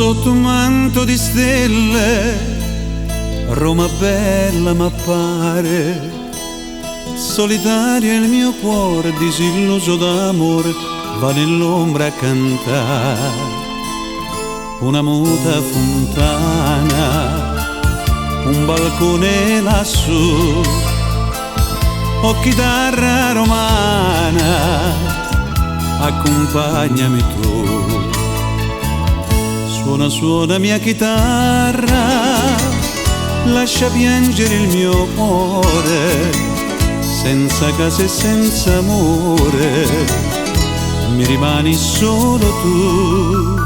sotto un manto di stelle, Roma bella m'appare, solitaria il mio cuore, disilluso d'amore, va nell'ombra a cantare. Una muta fontana, un balcone lassù, o chitarra romana, accompagnami tu. Suona, suona mia chitarra, lascia piangere il mio cuore, senza casa e senza amore, mi rimani solo tu.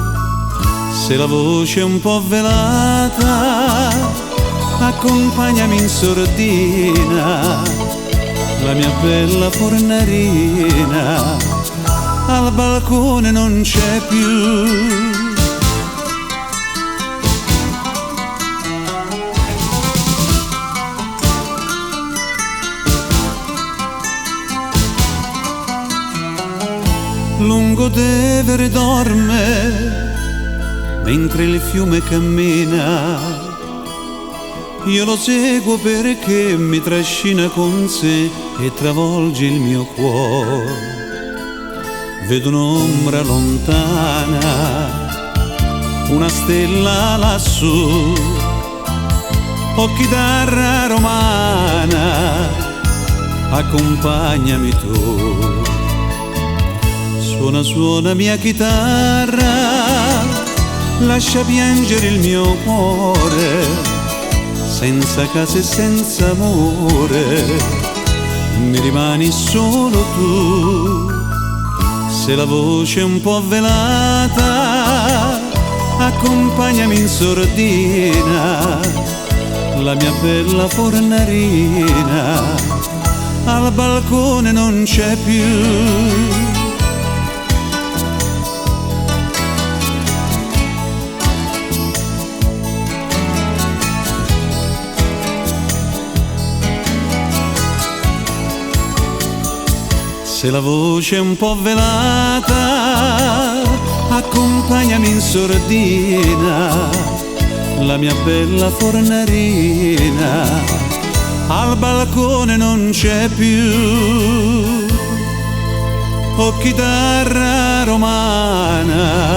Se la voce è un po' velata, accompagnami in sordina, la mia bella fornarina, al balcone non c'è più. Lungo Tevere dorme mentre il fiume cammina, io lo seguo perché mi trascina con sé e travolge il mio cuore. Vedo un'ombra lontana, una stella lassù, o chitarra romana, accompagnami tu. Suona, suona mia chitarra, lascia piangere il mio cuore, senza casa e senza amore, mi rimani solo tu. Se la voce è un po' velata, accompagnami in sordina, la mia bella fornarina, al balcone non c'è più. Se la voce è un po' velata, accompagnami in sordina, la mia bella fornarina, al balcone non c'è più, o chitarra romana,